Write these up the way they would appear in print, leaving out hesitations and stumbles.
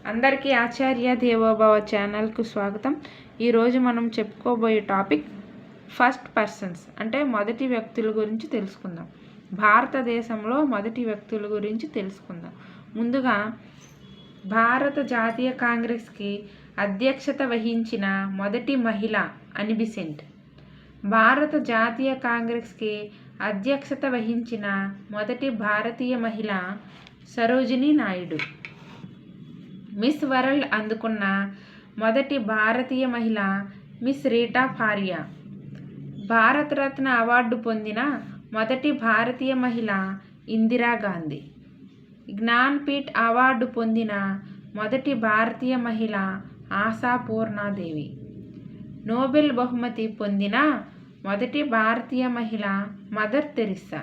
అందరికీ ఆచార్య దేవోభవ ఛానల్కు స్వాగతం. ఈరోజు మనం చెప్పుకోబోయే టాపిక్ ఫస్ట్ పర్సన్స్ అంటే మొదటి వ్యక్తుల గురించి తెలుసుకుందాం. భారతదేశంలో మొదటి వ్యక్తుల గురించి తెలుసుకుందాం. ముందుగా భారత జాతీయ కాంగ్రెస్కి అధ్యక్షత వహించిన మొదటి మహిళ అనీ బెసెంట్. భారత జాతీయ కాంగ్రెస్కి అధ్యక్షత వహించిన మొదటి భారతీయ మహిళ సరోజినీ నాయుడు. మిస్ వరల్డ్ అందుకున్న మొదటి భారతీయ మహిళ miss Rita Faria. Bharat Ratna award పొందిన మొదటి భారతీయ మహిళ ఇందిరాగాంధీ. జ్ఞాన్పీఠ్ అవార్డు పొందిన మొదటి భారతీయ మహిళ ఆశాపూర్ణాదేవి. నోబెల్ బహుమతి పొందిన మొదటి భారతీయ మహిళ మదర్ తెరిసా.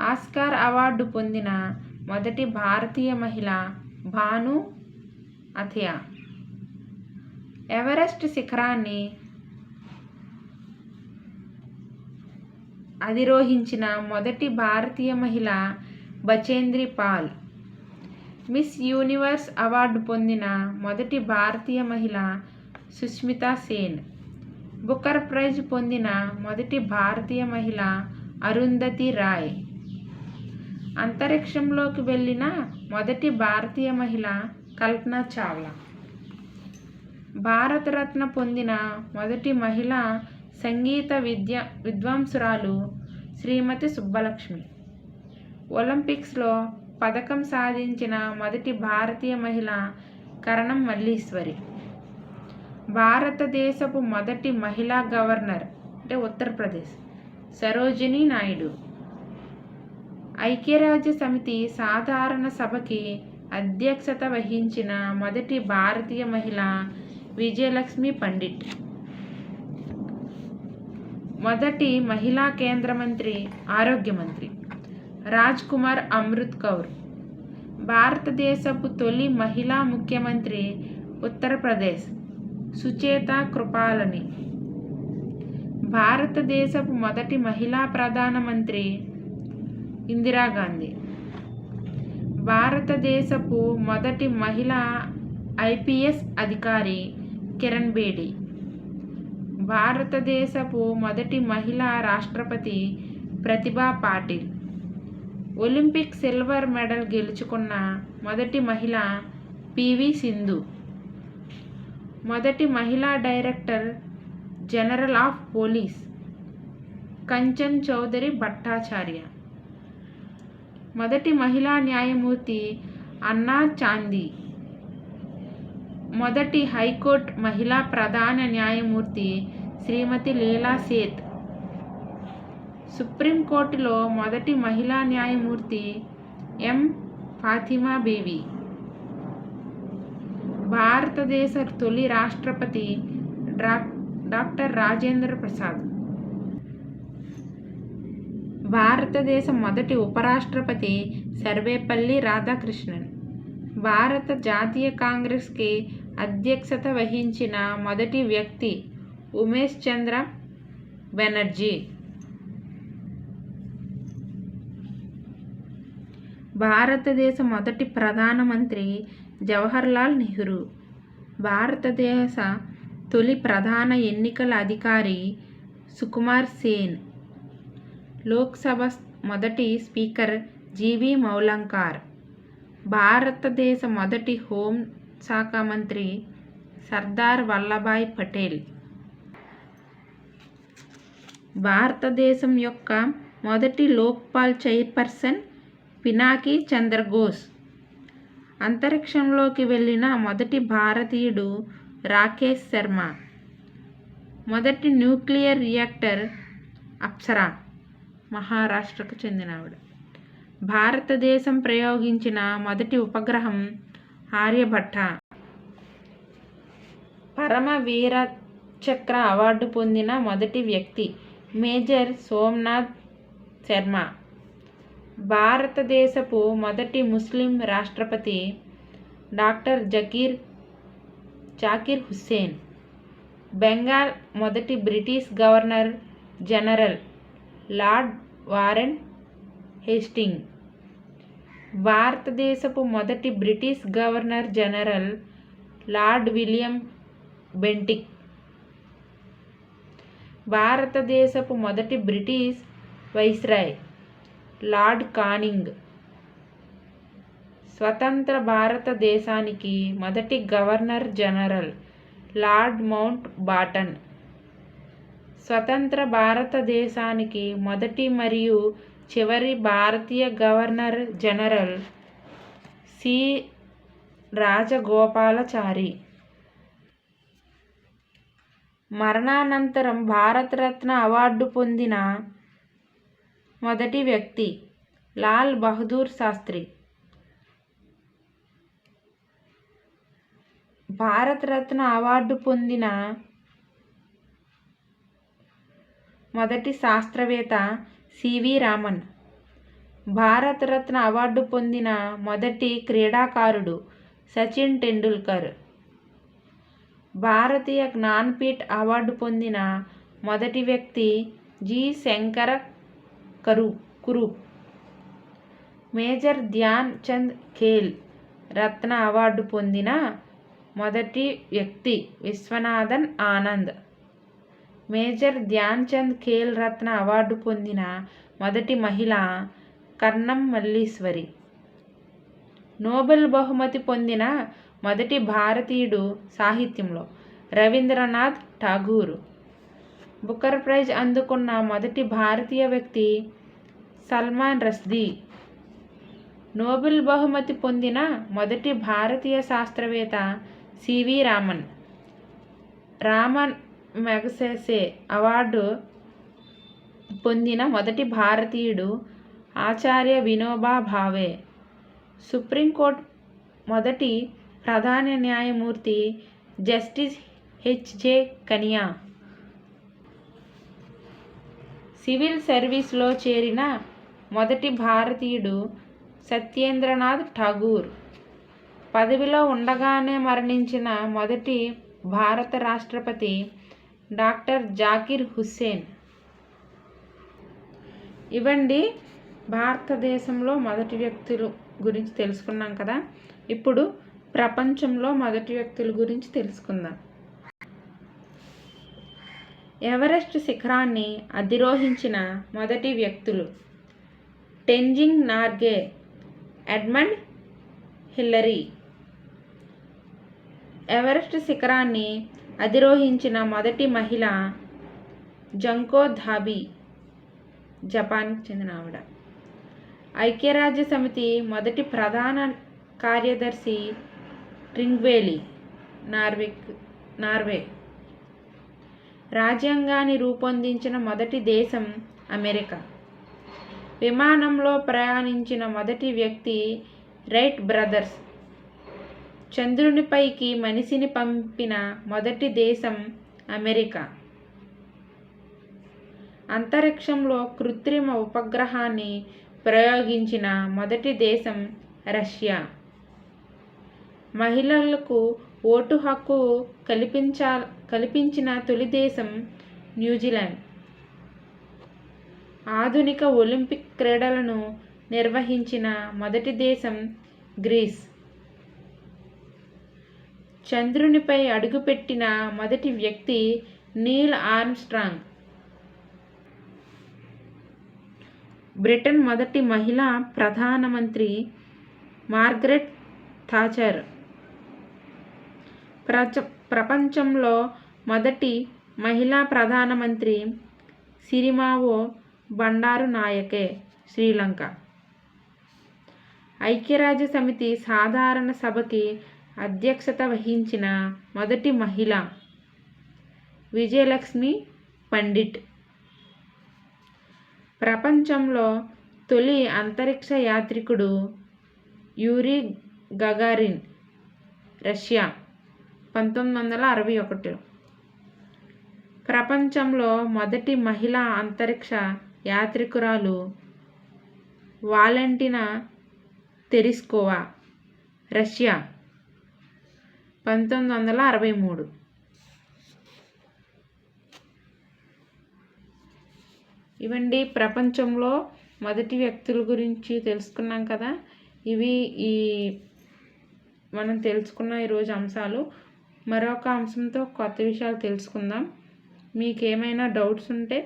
ఆస్కార్ అవార్డు పొందిన మొదటి భారతీయ మహిళ భాను అథియా. ఎవరెస్ట్ శిఖరాన్ని అధిరోహించిన మొదటి భారతీయ మహిళ Bachendri Pal. Miss Universe award పొందిన మొదటి భారతీయ మహిళ సుష్మితా సేన్. బుకర్ ప్రైజ్ పొందిన మొదటి భారతీయ మహిళ అరుంధతి రాయ్. అంతరిక్షంలోకి వెళ్ళిన మొదటి భారతీయ మహిళ కల్పనా చావ్లా. భారతరత్న పొందిన మొదటి మహిళా సంగీత విద్వాంసురాలు శ్రీమతి సుబ్బలక్ష్మి. ఒలింపిక్స్లో పథకం సాధించిన మొదటి భారతీయ మహిళ కరణం మల్లీశ్వరి. భారతదేశపు మొదటి మహిళా గవర్నర్ అంటే ఉత్తరప్రదేశ్ సరోజినీ నాయుడు. ఐక్యరాజ్య సమితి సాధారణ సభకి అధ్యక్షత వహించిన మొదటి భారతీయ మహిళ విజయలక్ష్మి పండిట్. మొదటి మహిళా కేంద్ర మంత్రి ఆరోగ్య మంత్రి రాజ్ కుమార్ అమృత్ కౌర్. భారతదేశపు తొలి మహిళా ముఖ్యమంత్రి ఉత్తరప్రదేశ్ సుచేత కృపాలని. భారతదేశపు మొదటి మహిళా ప్రధానమంత్రి ఇందిరాగాంధీ. భారతదేశపు మొదటి మహిళా ఐపీఎస్ అధికారి కిరణ్ బేడి. భారతదేశపు మొదటి మహిళా రాష్ట్రపతి Pratibha Patil. Olympic silver medal గెలుచుకున్న మొదటి మహిళ పివి సింధు. మొదటి మహిళా director general of police Kanchan Chaudhary Bhattacharya. మొదటి మహిళా న్యాయమూర్తి అన్నా చాందీ. మొదటి హైకోర్టు మహిళా ప్రధాన న్యాయమూర్తి శ్రీమతి లీలా సేత్. సుప్రీంకోర్టులో మొదటి మహిళా న్యాయమూర్తి ఎం ఫాతిమా బేబీ. భారతదేశ తొలి రాష్ట్రపతి డాక్టర్ రాజేంద్ర ప్రసాద్. భారతదేశ మొదటి ఉపరాష్ట్రపతి సర్వేపల్లి రాధాకృష్ణన్. భారత జాతీయ కాంగ్రెస్కి అధ్యక్షత వహించిన మొదటి వ్యక్తి ఉమేష్ చంద్ర బెనర్జీ. భారతదేశ మొదటి ప్రధానమంత్రి జవహర్లాల్ నెహ్రూ. భారతదేశ తొలి ప్రధాన ఎన్నికల అధికారి సుకుమార్ సేన్. లోక్సభ మొదటి స్పీకర్ జీవి మౌలంకార్. భారతదేశ మొదటి హోం శాఖ మంత్రి సర్దార్ వల్లభాయ్ పటేల్. భారతదేశం యొక్క మొదటి లోక్పాల్ చైర్పర్సన్ పినాకి చంద్రఘోష్. అంతరిక్షంలోకి వెళ్ళిన మొదటి భారతీయుడు రాకేష్ శర్మ. మొదటి న్యూక్లియర్ రియాక్టర్ అప్సరా మహారాష్ట్రకు చెందినవాడు. భారతదేశం ప్రయోగించిన మొదటి ఉపగ్రహం ఆర్యభట్ట. పరమవీర చక్ర అవార్డు పొందిన మొదటి వ్యక్తి మేజర్ సోమనాథ్ శర్మ. భారతదేశపు మొదటి ముస్లిం రాష్ట్రపతి డాక్టర్ జాకిర్ హుస్సేన్. బెంగాల్ మొదటి British governor general lord Warren Hasting. భారతదేశపు మొదటి British governor general lord William Bentinck. భారతదేశపు మొదటి బ్రిటిష్ వైస్రాయ్ లార్డ్ కానింగ్. స్వతంత్ర భారతదేశానికి మొదటి గవర్నర్ జనరల్ లార్డ్ మౌంట్ బాటన్. స్వతంత్ర భారతదేశానికి మొదటి మరియు చివరి భారతీయ గవర్నర్ జనరల్ సి. రాజగోపాలాచారి. మరణానంతరం భారతరత్న అవార్డు పొందిన మొదటి వ్యక్తి లాల్ బహదూర్ శాస్త్రి. భారతరత్న అవార్డు పొందిన మొదటి శాస్త్రవేత్త సివి రామన్. భారతరత్న అవార్డు పొందిన మొదటి క్రీడాకారుడు సచిన్ టెండూల్కర్. భారతీయ జ్ఞాన్పీఠ్ అవార్డు పొందిన మొదటి వ్యక్తి G. Shankara Kurup. Major Dhyan Chand Khel Ratna award పొందిన మొదటి వ్యక్తి విశ్వనాథన్ ఆనంద్. మేజర్ ధ్యాన్ చంద్ ఖేల్ రత్న అవార్డు పొందిన మొదటి మహిళ కర్ణం మల్లీశ్వరి. నోబెల్ బహుమతి పొందిన మొదటి భారతీయుడు సాహిత్యంలో రవీంద్రనాథ్ ఠాగూర్. బుకర్ ప్రైజ్ అందుకున్న మొదటి భారతీయ వ్యక్తి సల్మాన్ రష్దీ. నోబెల్ బహుమతి పొందిన మొదటి భారతీయ శాస్త్రవేత్త CV Raman. Ramon Magsaysay award పొందిన మొదటి భారతీయుడు ఆచార్య వినోబా భావే. సుప్రీంకోర్టు మొదటి ప్రధాన న్యాయమూర్తి జస్టిస్ హెచ్.జె. కనియా. సివిల్ సర్వీస్లో చేరిన మొదటి భారతీయుడు సత్యేంద్రనాథ్ ఠాగూర్. పదవిలో ఉండగానే మరణించిన మొదటి భారత రాష్ట్రపతి డాక్టర్ జాకిర్ హుస్సేన్. ఇవండి భారతదేశంలో మొదటి వ్యక్తులు గురించి తెలుసుకున్నాం కదా. ఇప్పుడు ప్రపంచంలో మొదటి వ్యక్తుల గురించి తెలుసుకుందాం. ఎవరెస్ట్ శిఖరాన్ని అధిరోహించిన మొదటి వ్యక్తులు Tenzing Norgay, Edmund Hillary. Everest శిఖరాన్ని అధిరోహించిన మొదటి మహిళ జంకో ధాబీ, జపాన్కి చెందిన ఆవిడ. ఐక్యరాజ్య సమితి మొదటి ప్రధాన కార్యదర్శి ట్రింగ్వేలి, నార్వే. రాజ్యాంగాన్ని రూపొందించిన మొదటి దేశం అమెరికా. విమానంలో ప్రయాణించిన మొదటి వ్యక్తి రైట్ బ్రదర్స్. చంద్రునిపైకి మనిషిని పంపిన మొదటి దేశం అమెరికా. అంతరిక్షంలో కృత్రిమ ఉపగ్రహాన్ని ప్రయోగించిన మొదటి దేశం రష్యా. మహిళలకు ఓటు హక్కు కల్పించిన తొలి దేశం న్యూజిలాండ్. ఆధునిక ఒలింపిక్ క్రీడలను నిర్వహించిన మొదటి దేశం గ్రీస్. చంద్రునిపై అడుగుపెట్టిన మొదటి వ్యక్తి నీల్ ఆర్మ్స్ట్రాంగ్. బ్రిటన్ మొదటి మహిళా ప్రధానమంత్రి మార్గరెట్ థాచర్. ప్రపంచంలో మొదటి మహిళా ప్రధానమంత్రి సిరిమావో బండారు నాయకే, శ్రీలంక. ఐక్యరాజ్య సమితి సాధారణ సభకి అధ్యక్షత వహించిన మొదటి మహిళ విజయలక్ష్మి పండిట్. ప్రపంచంలో తొలి అంతరిక్ష యాత్రికుడు యూరీ గగారిన్, రష్యా, 1961. ప్రపంచంలో మొదటి మహిళా అంతరిక్ష యాత్రికురాలు వాలెంటినా తెరెస్కోవా, రష్యా, 1963. ఇవండి ప్రపంచంలో మొదటి వ్యక్తుల గురించి తెలుసుకున్నాం కదా. ఇవి ఈ మనం తెలుసుకున్న ఈరోజు అంశాలు. మరొక అంశంతో కొత్త విషయాలు తెలుసుకుందాం. మీకు ఏమైనా డౌట్స్ ఉంటే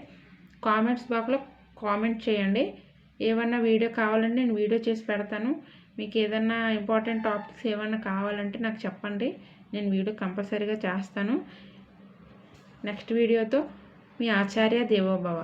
కామెంట్స్ బాక్స్లో కామెంట్ చేయండి. ఏమన్నా వీడియో కావాలంటే నేను వీడియో చేసి పెడతాను. మీకు ఏదన్నా ఇంపార్టెంట్ టాపిక్స్ ఏమన్నా కావాలంటే నాకు చెప్పండి, నేను వీడియో కంపల్సరీగా చేస్తాను. నెక్స్ట్ వీడియోతో మీ ఆచార్య దేవోభవ.